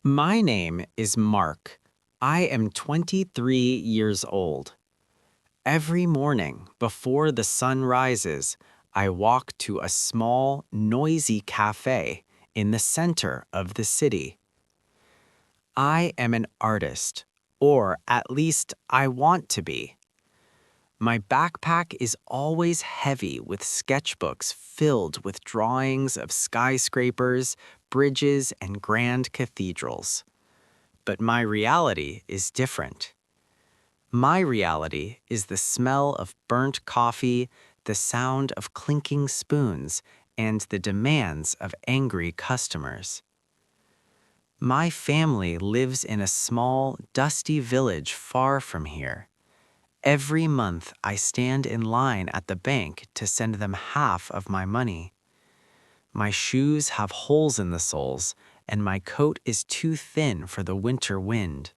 My name is Mark. I am 23 years old. Every morning before the sun rises, I walk to a small, noisy cafe in the center of the city. I am an artist, or at least I want to be. My backpack is always heavy with sketchbooks filled with drawings of skyscrapers, bridges, and grand cathedrals. But my reality is different. My reality is the smell of burnt coffee, the sound of clinking spoons, and the demands of angry customers. My family lives in a small, dusty village far from here. Every month, I stand in line at the bank to send them half of my money. My shoes have holes in the soles, and my coat is too thin for the winter wind.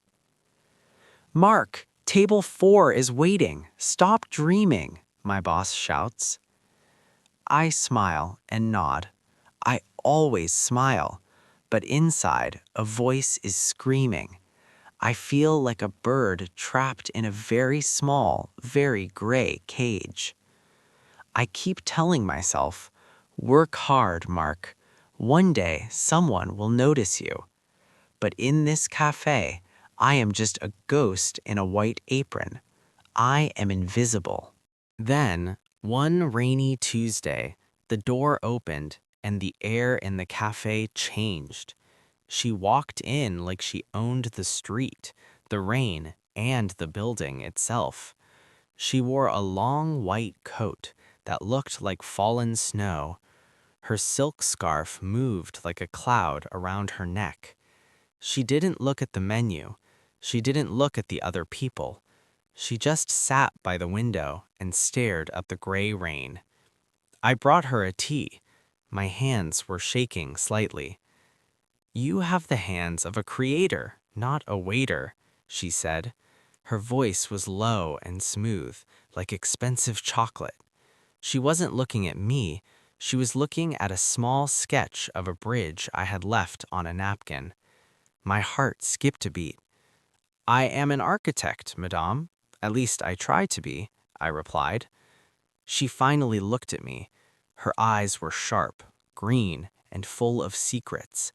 "Mark, table 4 is waiting. Stop dreaming," my boss shouts. I smile and nod. I always smile, but inside, a voice is screaming. I feel like a bird trapped in a very small, very gray cage. I keep telling myself, "Work hard, Mark. One day, someone will notice you." But in this cafe, I am just a ghost in a white apron. I am invisible. Then, one rainy Tuesday, the door opened and the air in the cafe changed. She walked in like she owned the street, the rain, and the building itself. She wore a long white coat that looked like fallen snow. Her silk scarf moved like a cloud around her neck. She didn't look at the menu. She didn't look at the other people. She just sat by the window and stared at the gray rain. I brought her a tea. My hands were shaking slightly. "You have the hands of a creator, not a waiter," she said. Her voice was low and smooth, like expensive chocolate. She wasn't looking at me. She was looking at a small sketch of a bridge I had left on a napkin. My heart skipped a beat. "I am an architect, madame. At least I try to be," I replied. She finally looked at me. Her eyes were sharp, green, and full of secrets.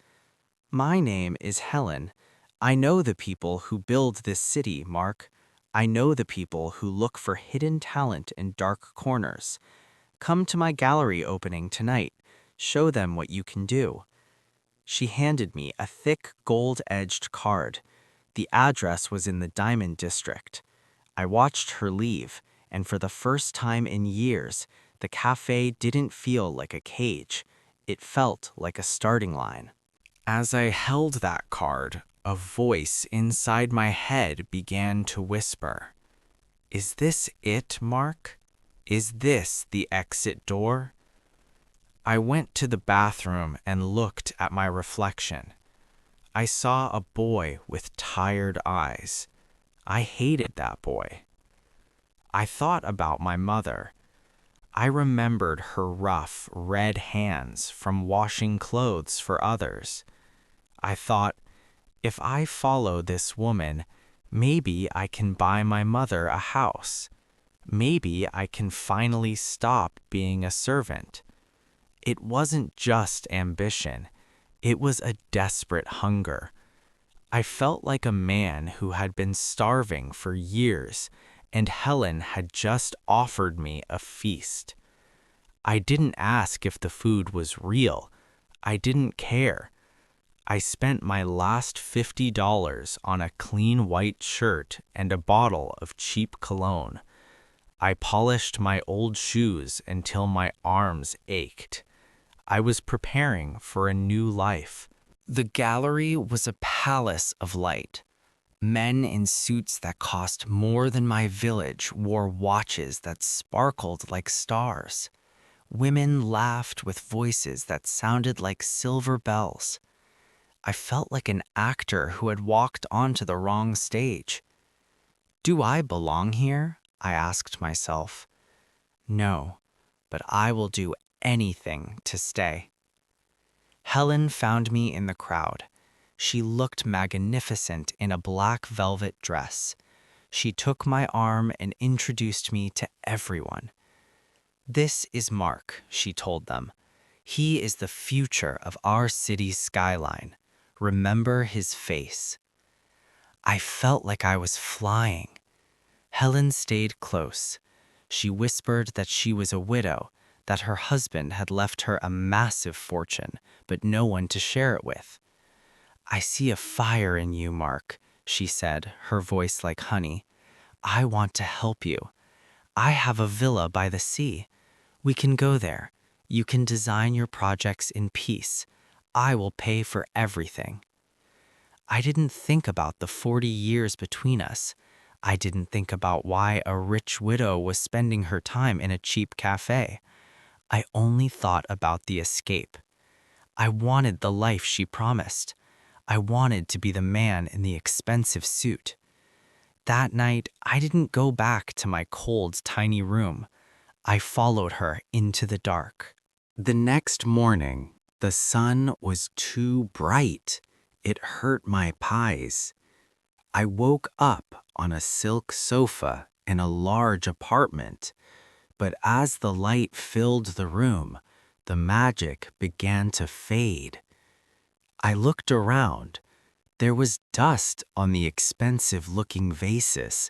"My name is Helen. I know the people who build this city, Mark. I know the people who look for hidden talent in dark corners. Come to my gallery opening tonight. Show them what you can do." She handed me a thick gold-edged card. The address was in the Diamond District. I watched her leave, and for the first time in years, the cafe didn't feel like a cage. It felt like a starting line. As I held that card, a voice inside my head began to whisper, "Is this it, Mark? Is this the exit door?" I went to the bathroom and looked at my reflection. I saw a boy with tired eyes. I hated that boy. I thought about my mother. I remembered her rough, red hands from washing clothes for others. I thought, if I follow this woman, maybe I can buy my mother a house. Maybe I can finally stop being a servant. It wasn't just ambition. It was a desperate hunger. I felt like a man who had been starving for years, and Helen had just offered me a feast. I didn't ask if the food was real. I didn't care. I spent my last $50 on a clean white shirt and a bottle of cheap cologne. I polished my old shoes until my arms ached. I was preparing for a new life. The gallery was a palace of light. Men in suits that cost more than my village wore watches that sparkled like stars. Women laughed with voices that sounded like silver bells. I felt like an actor who had walked onto the wrong stage. Do I belong here? I asked myself. No, but I will do anything to stay. Helen found me in the crowd. She looked magnificent in a black velvet dress. She took my arm and introduced me to everyone. "This is Mark," she told them. "He is the future of our city's skyline. Remember his face." I felt like I was flying. Helen stayed close. She whispered that she was a widow, that her husband had left her a massive fortune, but no one to share it with. "I see a fire in you, Mark," she said, her voice like honey. "I want to help you. I have a villa by the sea. We can go there. You can design your projects in peace. I will pay for everything." I didn't think about the 40 years between us. I didn't think about why a rich widow was spending her time in a cheap cafe. I only thought about the escape. I wanted the life she promised. I wanted to be the man in the expensive suit. That night, I didn't go back to my cold, tiny room. I followed her into the dark. The next morning, the sun was too bright. It hurt my pies. I woke up on a silk sofa in a large apartment, but as the light filled the room, the magic began to fade. I looked around. There was dust on the expensive-looking vases.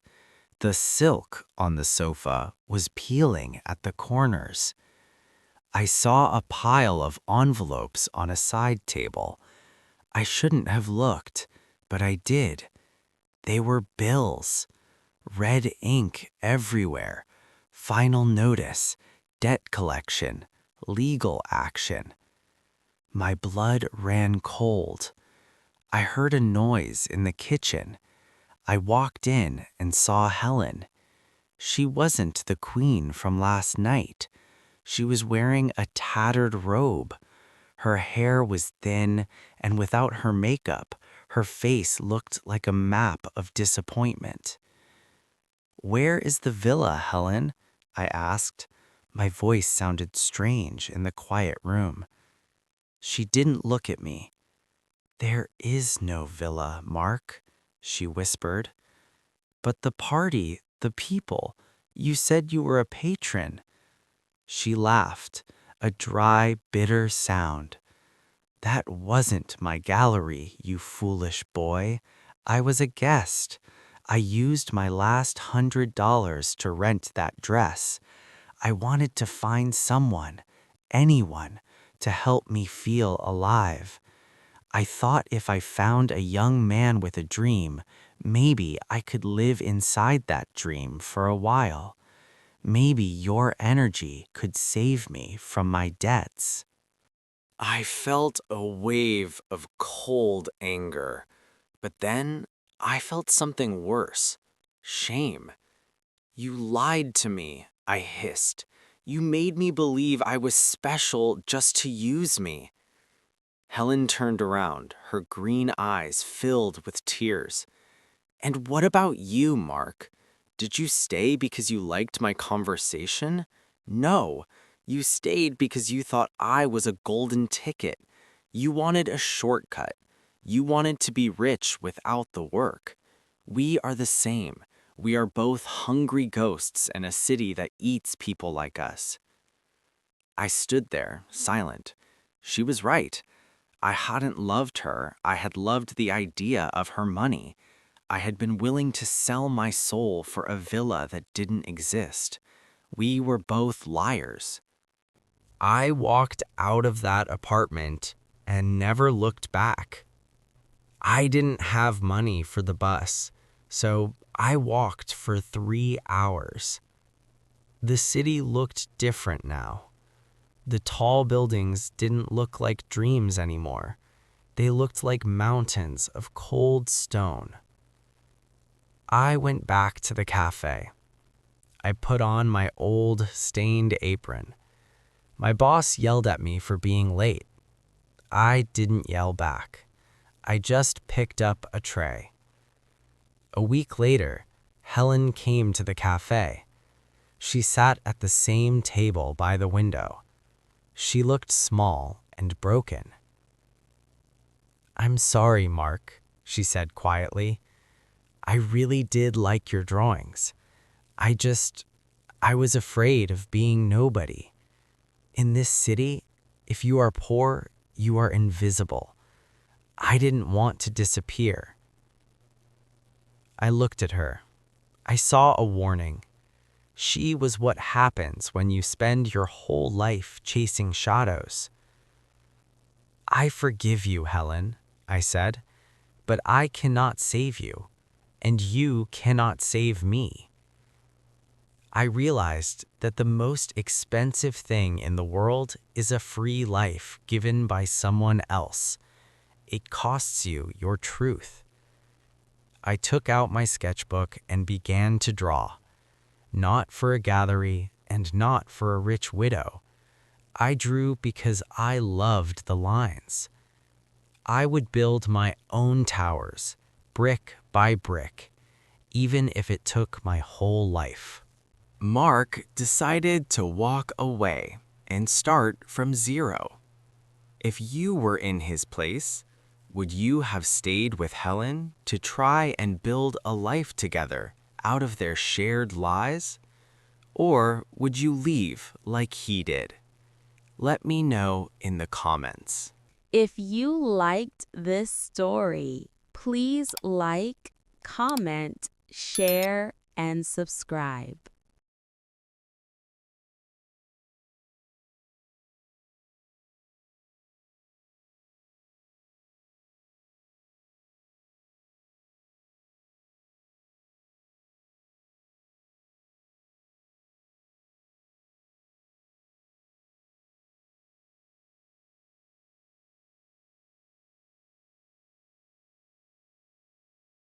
The silk on the sofa was peeling at the corners. I saw a pile of envelopes on a side table. I shouldn't have looked, but I did. They were bills. Red ink everywhere. Final notice, debt collection, legal action. My blood ran cold. I heard a noise in the kitchen. I walked in and saw Helen. She wasn't the queen from last night. She was wearing a tattered robe. Her hair was thin, and without her makeup, her face looked like a map of disappointment. "Where is the villa, Helen?" I asked. My voice sounded strange in the quiet room. She didn't look at me. "There is no villa, Mark," she whispered. "But the party, the people, you said you were a patron." She laughed, a dry, bitter sound. "That wasn't my gallery, you foolish boy. I was a guest. I used my last $100 to rent that dress. I wanted to find someone, anyone, to help me feel alive. I thought if I found a young man with a dream, maybe I could live inside that dream for a while. Maybe your energy could save me from my debts." I felt a wave of cold anger, but then I felt something worse, shame. "You lied to me," I hissed. "You made me believe I was special just to use me." Helen turned around, her green eyes filled with tears. "And what about you, Mark? Did you stay because you liked my conversation? No, you stayed because you thought I was a golden ticket. You wanted a shortcut. You wanted to be rich without the work. We are the same. We are both hungry ghosts in a city that eats people like us." I stood there, silent. She was right. I hadn't loved her. I had loved the idea of her money. I had been willing to sell my soul for a villa that didn't exist. We were both liars. I walked out of that apartment and never looked back. I didn't have money for the bus, so I walked for 3 hours. The city looked different now. The tall buildings didn't look like dreams anymore. They looked like mountains of cold stone. I went back to the cafe. I put on my old, stained apron. My boss yelled at me for being late. I didn't yell back. I just picked up a tray. A week later, Helen came to the cafe. She sat at the same table by the window. She looked small and broken. I'm sorry, Mark, she said quietly. I really did like your drawings. I was afraid of being nobody. In this city, if you are poor, you are invisible. I didn't want to disappear. I looked at her. I saw a warning. She was what happens when you spend your whole life chasing shadows. I forgive you, Helen, I said, but I cannot save you, and you cannot save me. I realized that the most expensive thing in the world is a free life given by someone else. It costs you your truth. I took out my sketchbook and began to draw, not for a gallery and not for a rich widow. I drew because I loved the lines. I would build my own towers, brick by brick, even if it took my whole life. Mark decided to walk away and start from zero. If you were in his place, would you have stayed with Helen to try and build a life together out of their shared lies? Or would you leave like he did? Let me know in the comments. If you liked this story, please like, comment, share, and subscribe.